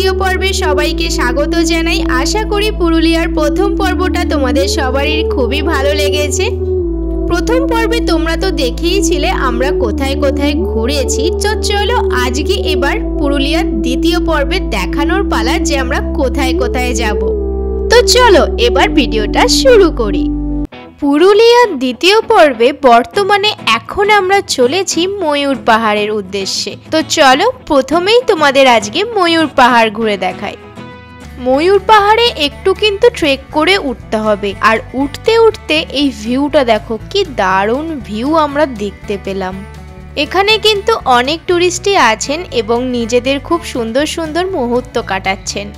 দ্বিতীয় পর্বে সবাইকে স্বাগত জানাই। আশা করি পুরুলিয়ার প্রথম পর্বটা তোমাদের সবারই খুবই ভালো লেগেছে। প্রথম পর্বে তোমরা তো দেখেইছিলে আমরা কোথায় কোথায় ঘুরেছি। চলো আজকে এবার পুরুলিয়ার দ্বিতীয় পর্বে দেখানোর পালা যে আমরা কোথায় কোথায় যাব। তো চলো এবার ভিডিওটা শুরু করি। পুরুলিয়ার দ্বিতীয় পর্বে বর্তমানে এখন আমরা চলেছি ময়ূর পাহাড়ের উদ্দেশ্যে। তো চলো প্রথমেই তোমাদের আজকে ময়ূর পাহাড় ঘুরে দেখাই। ময়ূর পাহাড়ে একটু কিন্তু ট্রেক করে উঠতে হবে, আর উঠতে উঠতে এই ভিউটা দেখো, কি দারুণ ভিউ আমরা দেখতে পেলাম। এখানে কিন্তু অনেক টুরিস্টই আছেন এবং নিজেদের খুব সুন্দর সুন্দর মুহূর্ত কাটাচ্ছেন।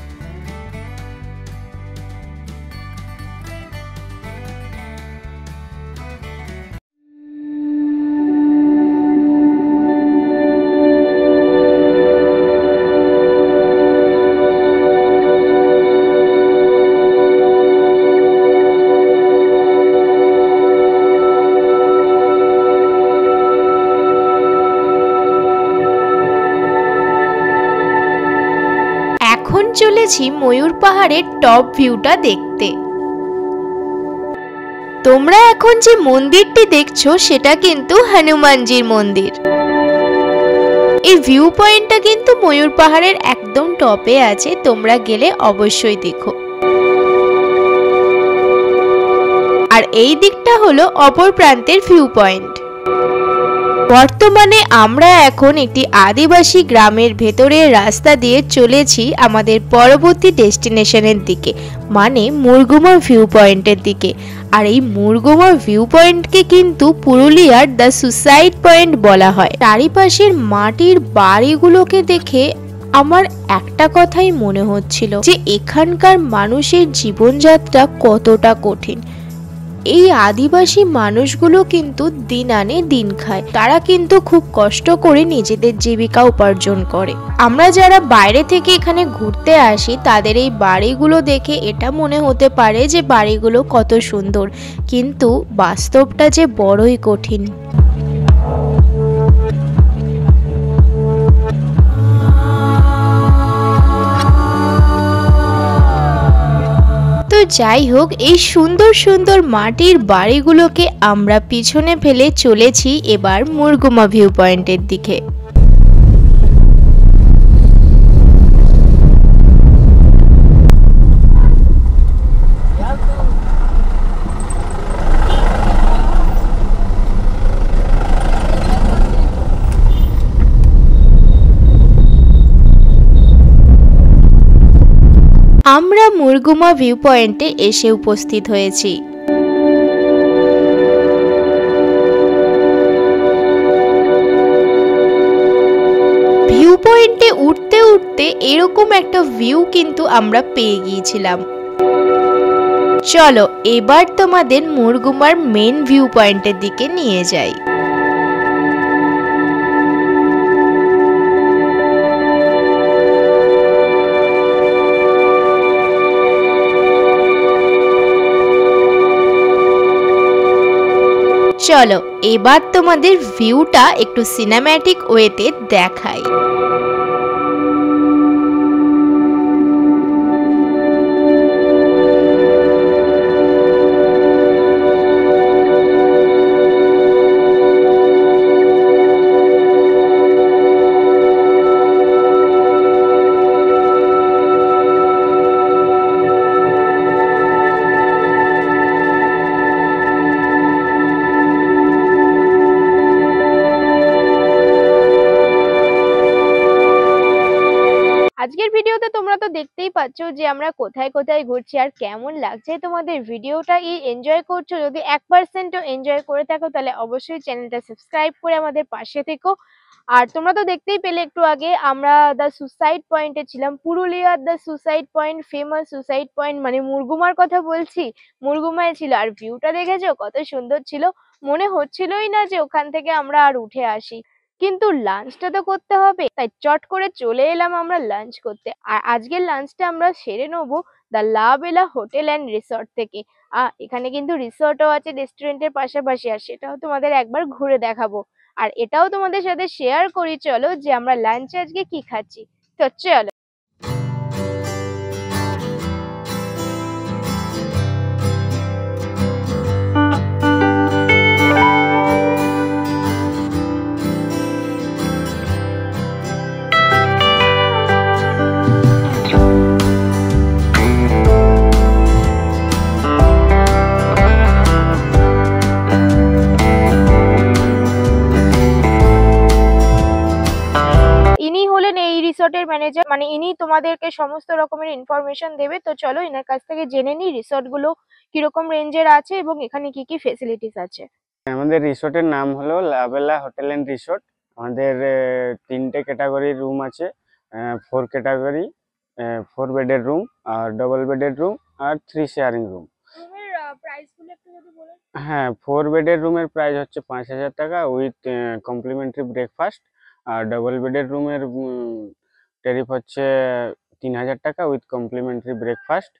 এখন চলেছি ময়ূর পাহাড়ের টপ ভিউটা দেখতে। তোমরা এখন যে মন্দিরটি দেখছো সেটা কিন্তু হনুমানজির মন্দির। এই ভিউ পয়েন্টটা কিন্তু ময়ূর পাহাড়ের একদম টপে আছে, তোমরা গেলে অবশ্যই দেখো। আর এই দিকটা হলো অপর প্রান্তের ভিউ পয়েন্ট। বর্তমানে আমরা এখন একটি আদিবাসী গ্রামের ভেতরের রাস্তা দিয়ে চলেছি আমাদের পরবর্তী ডেস্টিনেশনের দিকে, মানে মুরগুমা ভিউ পয়েন্টের দিকে। আর এই মুরগুমা ভিউ পয়েন্টকে কিন্তু পুরুলিয়ার দ্য সুসাইড পয়েন্ট বলা হয়। চারিপাশের মাটির বাড়িগুলোকে দেখে আমার একটা কথাই মনে হচ্ছিল যে এখানকার মানুষের জীবনযাত্রা কতটা কঠিন। এই আদিবাসী মানুষগুলো কিন্তু দিন আনে দিন খায়, তারা কিন্তু খুব কষ্ট করে নিজেদের জীবিকা উপার্জন করে। আমরা যারা বাইরে থেকে এখানে ঘুরতে আসি তাদের এই বাড়িগুলো দেখে এটা মনে হতে পারে যে বাড়িগুলো কত সুন্দর, কিন্তু বাস্তবটা যে বড়ই কঠিন। তো যাই হোক, এই সুন্দর সুন্দর মাটির বাড়িগুলোকে আমরা পিছনে ফেলে চলেছি এবার মুরগুমা ভিউ পয়েন্টের দিকে। আমরা মুরগুমা ভিউ পয়েন্টে এসে উপস্থিত হয়েছি। ভিউ পয়েন্টে উঠতে উঠতে এরকম একটা ভিউ কিন্তু আমরা পেয়ে গিয়েছিলাম। চলো এবার তোমাদের মুরগুমার মেন ভিউ পয়েন্টের দিকে নিয়ে যাই। চলো এবার তোমাদের ভিউটা একটু সিনেম্যাটিক ওয়েতে দেখাই। আজকের ভিডিওতে তোমরা তো দেখতেই পাচ্ছ যে আমরা কোথায় কোথায় ঘুরছি আর কেমন লাগছে তোমাদের। ভিডিওটা এনজয় করছো? যদি 1%ও এনজয় করে থাকো তাহলে অবশ্যই চ্যানেলটা সাবস্ক্রাইব করে আমাদের পাশে থেকো। আর তোমরা তো দেখতেই পেলে একটু আগে আমরা দ্য সুসাইড পয়েন্টে ছিলাম। পুরুলিয়ার the suicide point, famous suicide point, মানে মুরগুমার কথা বলছি, মুরগুমায় ছিল। আর ভিউটা দেখেছো কত সুন্দর ছিল, মনে হচ্ছিলই না যে ওখান থেকে আমরা আর উঠে আসি। কিন্তু লাঞ্চটা তো করতে হবে, তাই চট করে চলে এলাম আমরা লাঞ্চ করতে। আর আজকের লাঞ্চটা আমরা সেরে নেবো দ্য লা বেলা হোটেল অ্যান্ড রিসর্ট থেকে। এখানে কিন্তু রিসর্টও আছে রেস্টুরেন্টের পাশাপাশি, আর সেটাও তোমাদের একবার ঘুরে দেখাবো। আর এটাও তোমাদের সাথে শেয়ার করি চলো যে আমরা লাঞ্চে আজকে কি খাচ্ছি। তো চলো। ইনি হলেন এই রিসর্টের ম্যানেজার, মানে ইনি তোমাদেরকে সমস্ত রকমের ইনফরমেশন দেবে। তো চলো এনার কাছ থেকে জেনে নিই রিসর্ট গুলো কিরকম রেঞ্জের আছে এবং এখানে কি কি ফেসিলিটিস আছে। আমাদের রিসোর্টের নাম হলো লাভেলা হোটেল এন্ড রিসোর্ট। আমাদের 3টে ক্যাটাগরির রুম আছে, 4 ক্যাটাগরি, 4 বেডের রুম আর ডবল বেডের রুম আর 3 শেয়ারিং রুম। রুমের প্রাইস গুলো একটু যদি বলেন। হ্যাঁ, 4 বেডের রুমের প্রাইস হচ্ছে 5,000 টাকা উইথ কমপ্লিমেন্টারি ব্রেকফাস্ট, আর ডবল বেডের রুমের ট্যারিফ হচ্ছে 3,000 টাকা উইথ কমপ্লিমেন্টারি ব্রেকফাস্ট।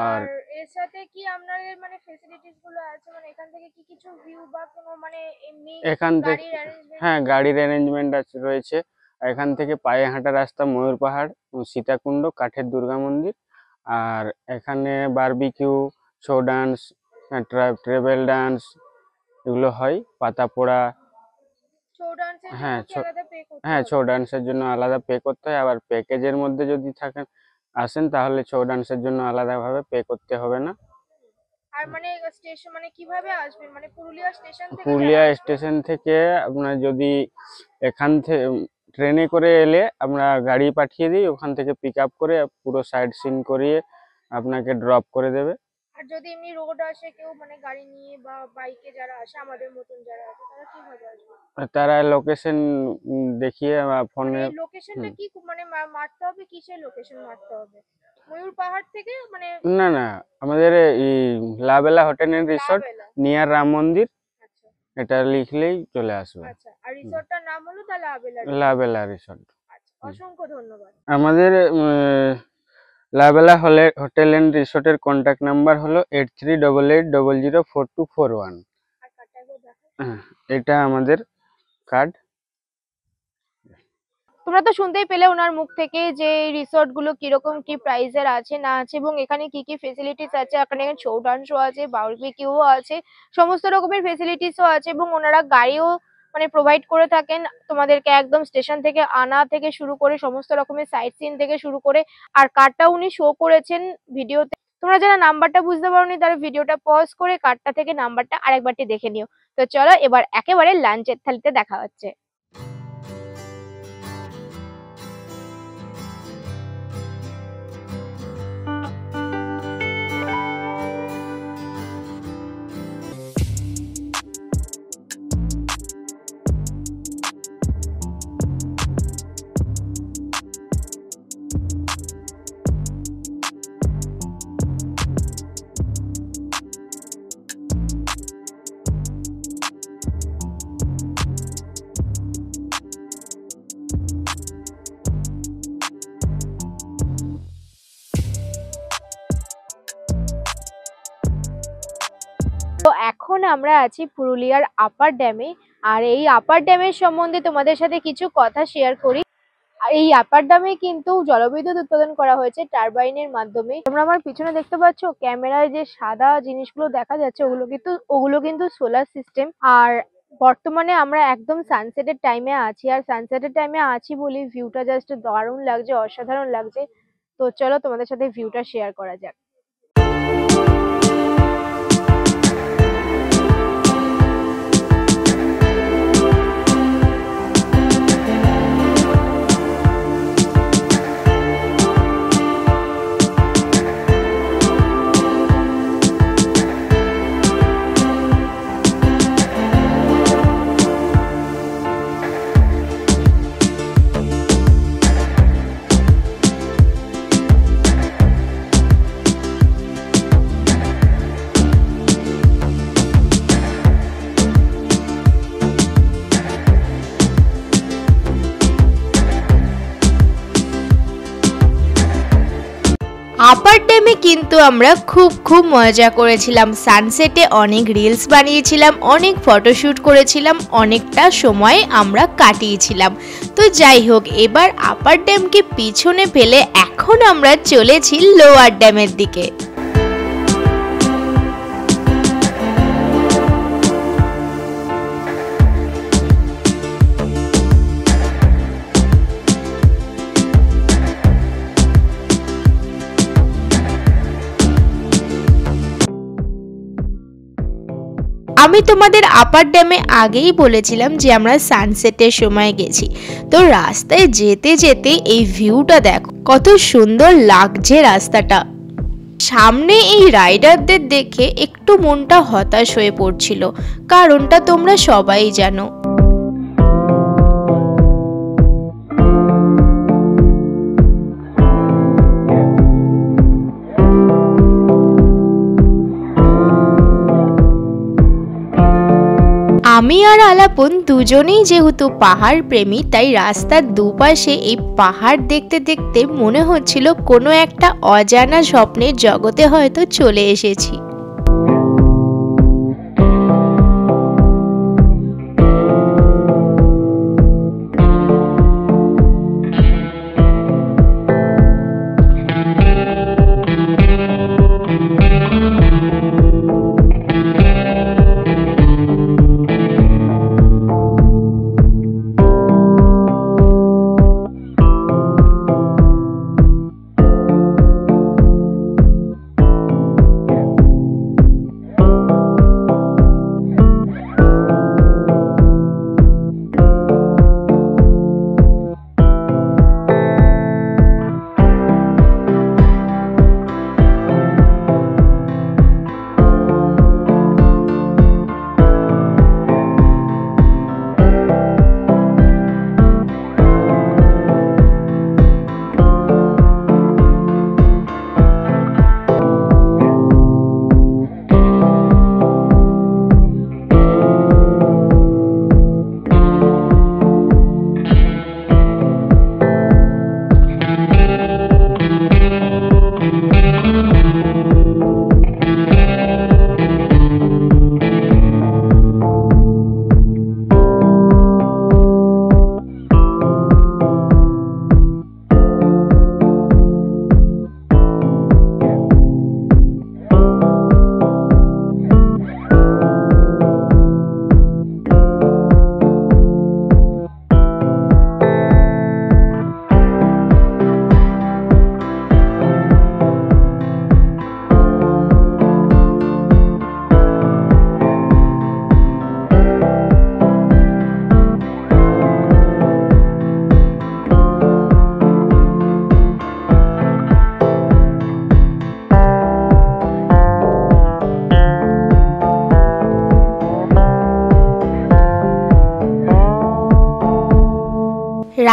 আর এর সাথে কি আপনাদের মানে ফেসিলিটিস গুলো আছে, মানে এখান থেকে কি কিছু ভিউ বা কোনো মানে এমনি এখান থেকে গাড়ির অ্যারেঞ্জমেন্ট? হ্যাঁ, গাড়ির অ্যারেঞ্জমেন্ট আছে রয়েছে। এখান থেকে পায়ে হাঁটা রাস্তা ময়ূর পাহাড়, সীতাকুণ্ড, কাঠের দুর্গা মন্দির। আর এখানে barbecue, show dance, treble dance এগুলো হয়, পাতা পোড়া। শো ডান্সের হ্যাঁ, জন্য কি আলাদা পে করতে হ্যাঁ, হবে? ছৌ ডান্সের জন্য আলাদা পে করতে হয়। আবার প্যাকেজের মধ্যে যদি থাকেন আসেন তাহলে ছৌ ডান্সের জন্য আলাদাভাবে পে করতে হবে না। আর মানে স্টেশন মানে কিভাবে আসবেন, মানে পুরুলিয়া স্টেশন থেকে পুরুলিয়া স্টেশন থেকে আপনার যদি এখান থেকে ট্রেনে করে এলে আমরা গাড়ি পাঠিয়ে দিই, ওখান থেকে পিক আপ করে পুরো সাইড সিন করিয়ে আপনাকে ড্রপ করে দেবে। আর যদি এমনি রোড আসে কেউ মানে গাড়ি নিয়ে বা বাইকে যারা আসে আমাদের মতন যারা আছে তারা কিভাবে আসবে? তারা লোকেশন দেখিয়ে ফোনে। এই লোকেশনটা কি মানে মারতে হবে, কিসের লোকেশন মারতে হবে? ময়ূর পাহাড় থেকে মানে? না না, আমাদের এই Lavela hotel and resort near Ram Mandir, আচ্ছা এটা লিখলেই চলে আসবে। আচ্ছা। আর রিসর্টটার নাম হলো দা লাভেলা? লাভেলা রিসোর্ট। আচ্ছা, অসংখ্য ধন্যবাদ। আমাদের লাভেলা হোটেল এন্ড রিসোর্টের কন্ট্যাক্ট নাম্বার হলো 8388004241। আর কার্ডটা একবার দেখাও। এটা আমাদের কার্ড। তোমরা তো শুনতেই পেলে ওনার মুখ থেকে যে রিসর্ট গুলো কিরকম কি প্রাইসের আছে না আছে এবং এখানে কি কি ফেসিলিটিস আছে। এখানে শো ডান্সও আছে, বারবিকিউও আছে, সমস্ত রকমের ফেসিলিটিসও আছে এবং ওনারা গাড়িও মানে প্রোভাইড করে থাকেন তোমাদেরকে একদম স্টেশন থেকে আনা থেকে শুরু করে সমস্ত রকমের সাইট সিন থেকে শুরু করে। আর কার্ডটা উনি শো করেছেন ভিডিওতে। তোমরা যারা নাম্বারটা বুঝতে পারোনি তারা ভিডিওটা পজ করে কার্ডটা থেকে নাম্বারটা আরেকবারটি দেখে নিও। তো চলো এবার একেবারে লাঞ্চের থালিতে দেখা হচ্ছে। তো এখন আমরা আছি পুরুলিয়ার আপার ড্যামে। আর এই আপার ড্যামের সম্বন্ধে তোমাদের সাথে কিছু কথা শেয়ার করি। আর এই আপার ড্যামে কিন্তু জলবিদ্যুৎ উৎপাদন করা হয়েছে টারবাইনের মাধ্যমে। তোমরা আমার পিছনে দেখতে পাচ্ছ ক্যামেরায় যে সাদা জিনিসগুলো দেখা যাচ্ছে ওগুলো কিন্তু সোলার সিস্টেম। আর বর্তমানে আমরা একদম সানসেটের টাইমে আছি, আর সানসেটের টাইমে আছি বলে ভিউটা জাস্ট দারুণ লাগছে, অসাধারণ লাগছে। তো চলো তোমাদের সাথে ভিউটা শেয়ার করা যাক। আপার ড্যামে কিন্তু আমরা খুব মজা করেছিলাম। সানসেটে অনেক রিলস বানিয়েছিলাম, অনেক ফটোশ্যুট করেছিলাম, অনেকটা সময় আমরা কাটিয়েছিলাম। তো যাই হোক, এবার আপার ড্যামকে পিছনে ফেলে এখন আমরা চলেছি লোয়ার ড্যামের দিকে। আমি তোমাদের আপার ড্যামে আগেই বলেছিলাম যে আমরা সানসেটের সময় গেছি। তো রাস্তায় যেতে যেতে এই ভিউটা দেখো, কত সুন্দর লাগছে রাস্তাটা। সামনে এই রাইডারদের দেখে একটু মনটা হতাশ হয়ে পড়ছিল, কারণটা তোমরা সবাই জানো। আমি আর আলাপন দুজনেই যেহেতু পাহাড় প্রেমী, তাই রাস্তার দুপাশে এই পাহাড় দেখতে দেখতে মনে হচ্ছিল কোনো একটা অজানা স্বপ্নের জগতে হয়তো চলে এসেছি।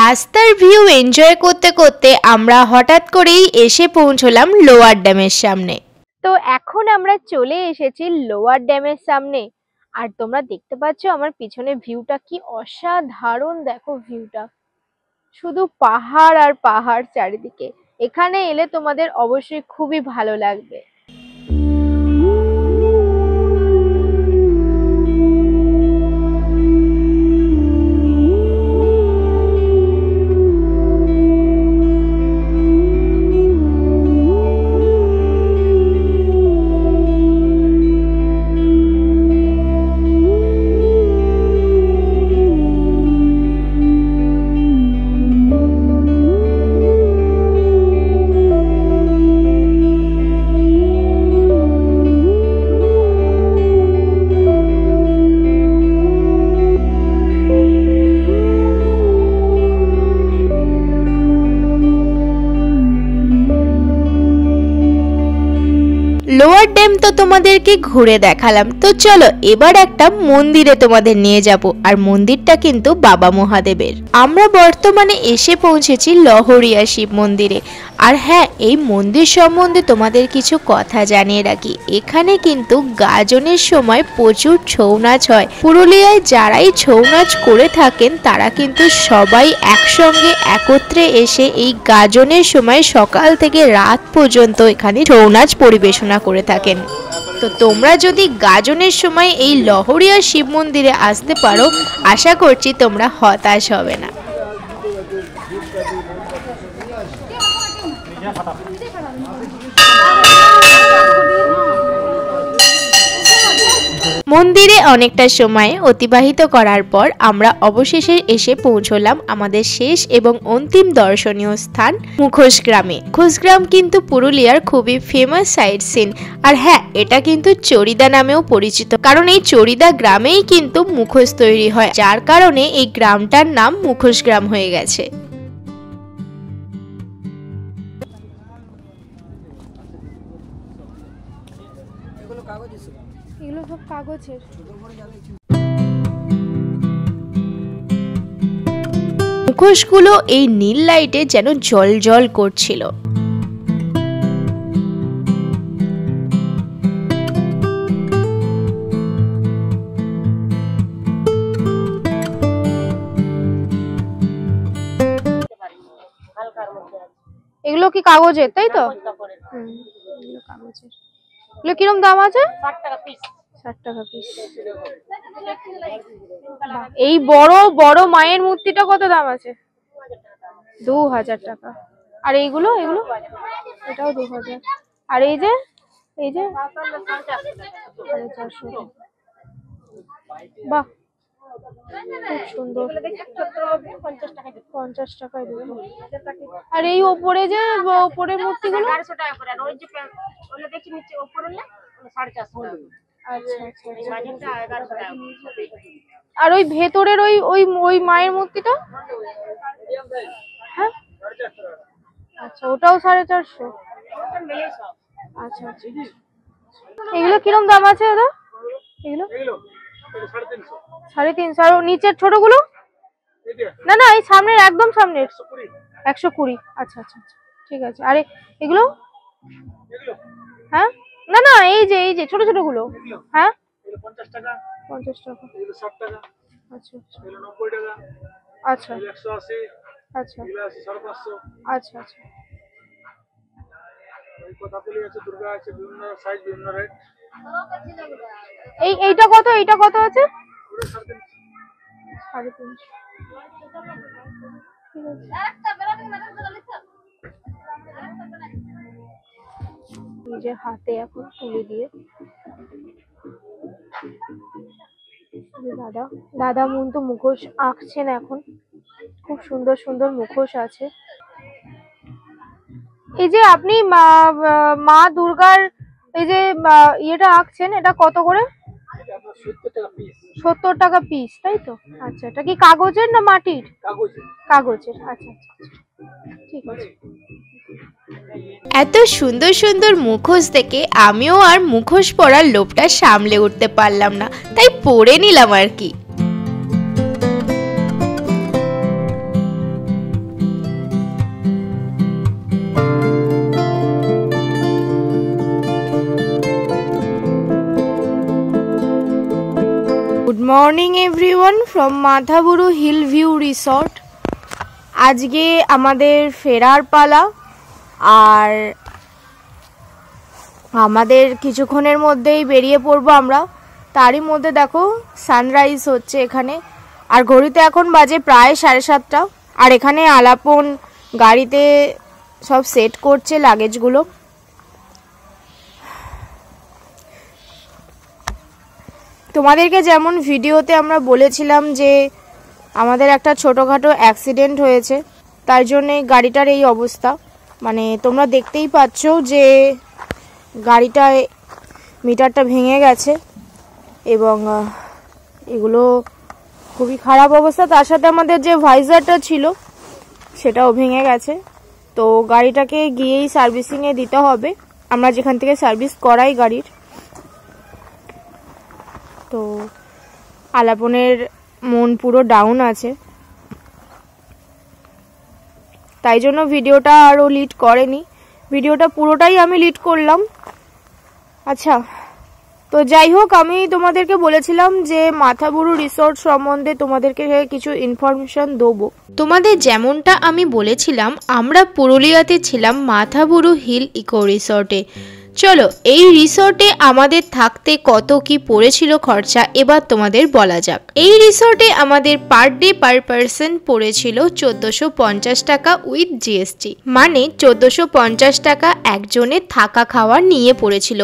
রাস্তার ভিউ এনজয় করতে করতে আমরা হঠাৎ করেই এসে পৌঁছলাম লোয়ার ড্যামের সামনে। তো এখন আমরা চলে এসেছি লোয়ার ড্যামের সামনে, আর তোমরা দেখতে পাচ্ছ আমার পিছনে ভিউটা কি অসাধারণ। দেখো ভিউটা, শুধু পাহাড় আর পাহাড় চারিদিকে। এখানে এলে তোমাদের অবশ্যই খুবই ভালো লাগবে। লোয়ার ড্যাম তো তোমাদেরকে ঘুরে দেখালাম, তো চলো এবার একটা মন্দিরে তোমাদের নিয়ে যাব। আর মন্দিরটা কিন্তু বাবা মহাদেবের। আমরা বর্তমানে এসে পৌঁছেছি লহরিয়া শিব মন্দিরে। আর হ্যাঁ, এই মন্দির সম্বন্ধে তোমাদের কিছু কথা জানিয়ে রাখি। এখানে কিন্তু গাজনের সময় প্রচুর ছৌ নাচ হয়। পুরুলিয়ায় যারাই ছৌ নাচ করে থাকেন তারা কিন্তু সবাই একসঙ্গে একত্রে এসে এই গাজনের সময় সকাল থেকে রাত পর্যন্ত এখানে ছৌ নাচ পরিবেশনা করে থাকেন। তো তোমরা যদি গাজনের সময় এই লহরিয়া শিব মন্দিরে আসতে পারো, আশা করছি তোমরা হতাশ হবে না। মন্দিরে অনেকটা সময় অতিবাহিত করার পর আমরা অবশেষে এসে পৌঁছলাম আমাদের শেষ এবং অন্তিম দর্শনীয় স্থান মুখোশ গ্রামে। মুখোশ গ্রাম কিন্তু পুরুলিয়ার খুবই ফেমাস সাইট সিন। আর হ্যাঁ, এটা কিন্তু চড়িদা নামেও পরিচিত, কারণ এই চড়িদা গ্রামেই কিন্তু মুখোশ তৈরি হয়, যার কারণে এই গ্রামটার নাম মুখোশ গ্রাম হয়ে গেছে। এগুলো সব কাগজের। মুখোশগুলো এই নীল লাইটে যেন জ্বলজ্বল করছিল। এগুলো কি কাগজের, তাই তো? এগুলো কাগজের। এগুলো কিরকম দাম আছে? 60 টাকা পিস। 60 টাকা পিস। এই বড় বড় মায়ের মূর্তিটা কত দাম আছে? 2000 টাকা। আর এইগুলো এগুলো এটাও 2000। আর এই যে 450। বাহ, খুব সুন্দর। 50 টাকায় দেবো। আর এই ওপরে যে ওপরের মূর্তিগুলো 150 টাকা করে। আর ওই যে ওগুলো দেখছি নিচে ওপরে না 450 টাকা। আচ্ছা আচ্ছা। মাঝেরটা 1100 টাকা। আর ওই ভেতরের ওই মায়ের মূর্তিটা? হ্যাঁ, আচ্ছা, ওটাও 450। আচ্ছা আচ্ছা। এগুলো কিরকম দাম আছে দাদা? এগুলো 350। আর নিচের ছোটগুলো? না না, এই সামনের, একদম সামনের 120। আচ্ছা আচ্ছা আচ্ছা, ঠিক আছে। আরে এগুলো? হ্যাঁ, না না, এই যে ছোট ছোট গুলো। হ্যাঁ, 50 টাকা। 50 টাকা। এগুলো 60 টাকা। আচ্ছা আচ্ছা। এগুলো 90 টাকা। আচ্ছা। এগুলো 180। আচ্ছা। এগুলো 550। আচ্ছা আচ্ছা। এই কথাগুলি আছে, দুর্গা আছে, বিভিন্ন সাইজ, বিভিন্ন রেট। এইটা কত? এইটা কত আছে? 350। নিজের হাতে এখন তুলে দিয়ে দাদা তো মুখোশ আঁকছেন এখন। খুব সুন্দর সুন্দর মুখোশ আছে। এই যে আপনি মা দুর্গার এই যে ইয়েটা আঁকছেন, এটা কত করে? 70 টাকা পিস, তাই তো? আচ্ছা, এটা কি কাগজের না মাটির? কাগজের। আচ্ছা আচ্ছা, ঠিক আছে। এত সুন্দর সুন্দর মুখোশ দেখে আমিও আর মুখোশ পরার লোভটা সামলে উঠতে পারলাম না, তাই পরে নিলাম আর কি। Good morning everyone from Mathaburu hill view resort. আজকে আমাদের ফেরার পালা, আর আমাদের কিছুক্ষণের মধ্যেই বেরিয়ে পড়বো আমরা। তারই মধ্যে দেখো সানরাইজ হচ্ছে এখানে, আর ঘড়িতে এখন বাজে প্রায় 7:30। আর এখানে আলাপন গাড়িতে সব সেট করছে লাগেজগুলো। তোমাদেরকে যেমন ভিডিওতে আমরা বলেছিলাম যে আমাদের একটা ছোটোখাটো অ্যাক্সিডেন্ট হয়েছে, তাই জন্যে গাড়িটার এই অবস্থা। মানে তোমরা দেখতেই পাচ্ছ যে গাড়িটায় মিটারটা ভেঙে গেছে এবং এগুলো খুবই খারাপ অবস্থা। তার সাথে আমাদের যে ভাইজারটা ছিল সেটাও ভেঙে গেছে। তো গাড়িটাকে গিয়েই সার্ভিসিংয়ে দিতে হবে, আমরা যেখান থেকে সার্ভিস করাই গাড়ির। তো আলাপনের মন পুরো ডাউন আছে, তাই জন্য ভিডিওটা আরও লিড করেনি। ভিডিওটা পুরোটাই আমি লিড করলাম। আচ্ছা, তো যাই হোক, আমি তোমাদেরকে বলেছিলাম যে মাথাবুরু রিসর্ট সম্বন্ধে তোমাদেরকে কিছু ইনফরমেশন দেবো। তোমাদের যেমনটা আমি বলেছিলাম, আমরা পুরুলিয়াতে ছিলাম মাথাবুরু হিল ইকো রিসর্টে। চলো, এই রিসর্টে আমাদের থাকতে কত কি পড়েছিল খরচা এবার তোমাদের বলা যাক। এই রিসর্টে আমাদের পার ডে পার পারসন পড়েছিল 1450 টাকা উইথ জিএসটি, মানে 1450 টাকা একজনের থাকা খাওয়া নিয়ে পড়েছিল।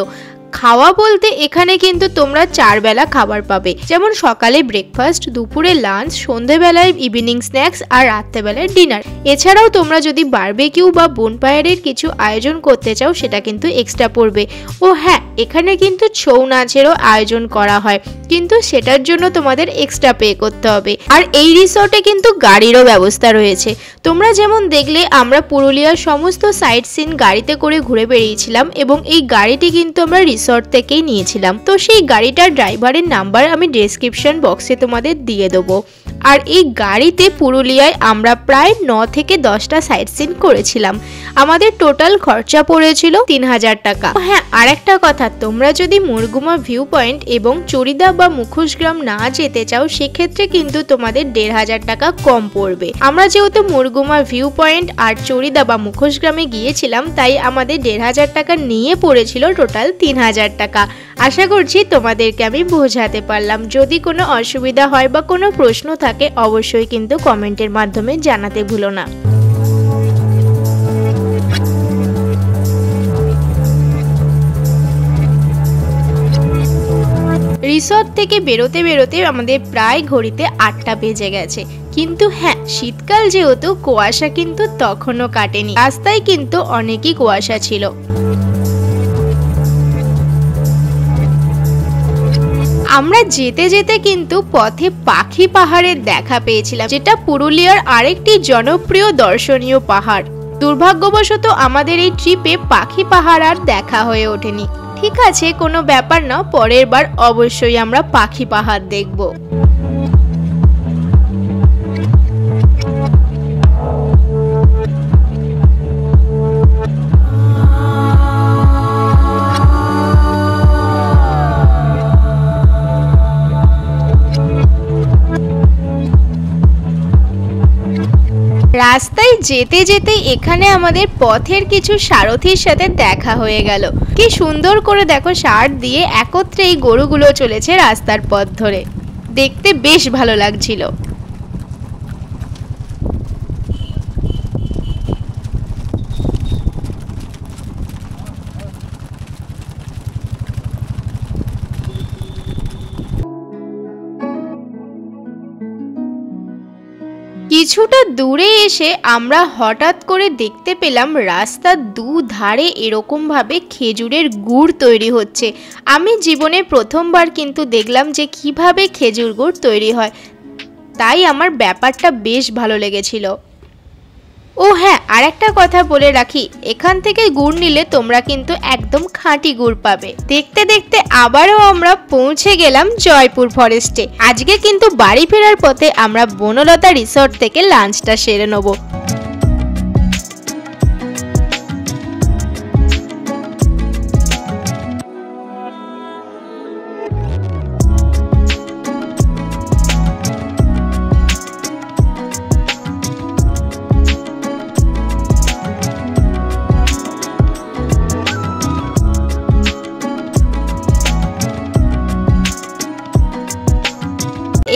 খাওয়া বলতে এখানে কিন্তু তোমরা 4 বেলা খাবার পাবে, যেমন সকালে ব্রেকফাস্ট, দুপুরে লাঞ্চ, সন্ধ্যেবেলায় ইভিনিং স্ন্যাক্স আর রাত্রেবেলায় ডিনার। এছাড়াও তোমরা যদি বারবিকিউ বা বোনফায়ারের কিছু আয়োজন করতে চাও সেটা কিন্তু এক্সট্রা পড়বে। ও হ্যাঁ, এখানে কিন্তু ছৌ নাচেরও আয়োজন করা হয়, কিন্তু সেটার জন্য তোমাদের এক্সট্রা পে করতে হবে। আর এই রিসর্টে কিন্তু গাড়িরও ব্যবস্থা রয়েছে। তোমরা যেমন দেখলে আমরা পুরুলিয়ার সমস্ত সাইট সিন গাড়িতে করে ঘুরে বেরিয়েছিলাম এবং এই গাড়িটি কিন্তু আমরা রিসর্ট থেকেই নিয়েছিলাম। তো সেই গাড়িটার ড্রাইভারের নাম্বার আমি ডেসক্রিপশন বক্সে তোমাদের দিয়ে দেবো। আর এই গাড়িতে পুরুলিয়ায় আমরা প্রায় 9 থেকে 10টা সাইট সিন করেছিলাম। আমাদের টোটাল খরচা পড়েছিল 3000 টাকা। হ্যাঁ, আর একটা কথা, তোমরা যদি মুরগুমা ভিউ পয়েন্ট এবং চরিদা বা মুখোশগ্রাম না যেতে চাও সেক্ষেত্রে কিন্তু তোমাদের 1500 টাকা কম পড়বে। আমরা যেহেতু মুরগুমা ভিউ পয়েন্ট আর চরিদা বা মুখোশগ্রামে গিয়েছিলাম তাই আমাদের 1500 টাকা নিয়ে পড়েছিল টোটাল 3000 টাকা। আশা করছি তোমাদেরকে আমি বোঝাতে পারলাম। যদি কোনো অসুবিধা হয় বা কোনো প্রশ্ন থাকে অবশ্যই কিন্তু কমেন্টের মাধ্যমে জানাতে ভুলো না। রিসর্ট থেকে বেরোতে বেরোতে আমাদের প্রায় ঘড়িতে 8টা বেজে গেছে। কিন্তু হ্যাঁ, শীতকাল যেহেতু কুয়াশা কিন্তু তখনও কাটেনি, রাস্তায় কিন্তু অনেকই কুয়াশা ছিল। আমরা যেতে যেতে কিন্তু পথে পাখি পাহাড়ের দেখা পেয়েছিলাম, যেটা পুরুলিয়ার আরেকটি জনপ্রিয় দর্শনীয় পাহাড়। দুর্ভাগ্যবশত আমাদের এই ট্রিপে পাখি পাহাড় আর দেখা হয়ে ওঠেনি। ঠিক আছে, কোনো ব্যাপার না, পরের বার অবশ্যই আমরা পাখি পাহাড় দেখব। রাস্তায় যেতে যেতে এখানে আমাদের পথের কিছু সারথীর সাথে দেখা হয়ে গেল। কি সুন্দর করে দেখো, ষাঁড় দিয়ে একত্রে এই গরুগুলো চলেছে রাস্তার পথ ধরে, দেখতে বেশ ভালো লাগছিল। কিছুটা দূরে এসে আমরা হঠাৎ করে দেখতে পেলাম রাস্তার দুধারে এরকম ভাবে খেজুরের গুড় তৈরি হচ্ছে। আমি জীবনে প্রথমবার কিন্তু দেখলাম যে কিভাবে খেজুর গুড় তৈরি হয়, তাই আমার ব্যাপারটা বেশ ভালো লেগেছিল। ও হ্যাঁ, আর একটা কথা বলে রাখি, এখান থেকে গুড় নিলে তোমরা কিন্তু একদম খাঁটি গুড় পাবে। দেখতে দেখতে আবারও আমরা পৌঁছে গেলাম জয়পুর ফরেস্টে। আজকে কিন্তু বাড়ি ফেরার পথে আমরা বনলতা রিসর্ট থেকে লাঞ্চটা সেরে নেব।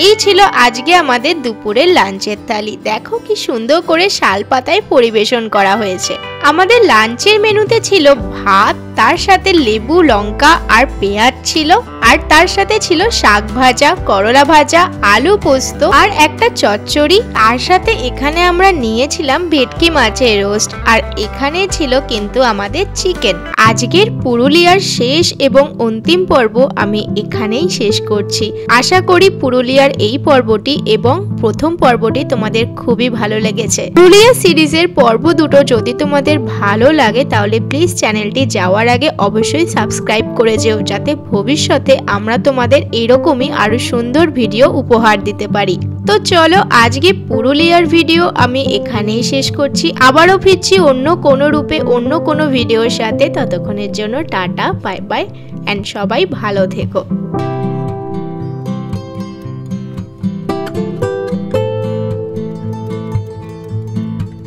এই ছিল আজকে আমাদের দুপুরের লাঞ্চের থালি। দেখো কি সুন্দর করে শাল পাতায় পরিবেশন করা হয়েছে। আমাদের লাঞ্চের মেনুতে ছিল ভাত, তার সাথে লেবু, লঙ্কা আর পেঁয়াজ ছিল, আর তার সাথে ছিল শাক ভাজা, করলা ভাজা, আলু পোস্ত আর একটা চচ্চড়ি। তার সাথে এখানে আমরা নিয়েছিলাম ভেটকি মাছের রোস্ট, আর এখানে ছিল কিন্তু আমাদের চিকেন। আজকের পুরুলিয়ার শেষ এবং অন্তিম পর্ব আমি এখানেই শেষ করছি। আশা করি পুরুলিয়ার এই পর্বটি এবং প্রথম পর্বটি তোমাদের খুবই ভালো লেগেছে। পুরুলিয়া সিরিজের পর্ব দুটো যদি তোমাদের ভালো লাগে তাহলে প্লিজ চ্যানেলটি যাওয়ার আগে অবশ্যই সাবস্ক্রাইব করে যেও, যাতে ভবিষ্যতে আমরা তোমাদের এরকমই আরো সুন্দর ভিডিও উপহার দিতে পারি। তো চলো, আজকে পুরুলিয়ার ভিডিও আমি এখানেই শেষ করছি। আবারও ফিরছি অন্য কোনো রূপে অন্য কোনো ভিডিওর সাথে। ততক্ষণের জন্য টাটা, বাই বাই, এন্ড সবাই ভালো থেকো।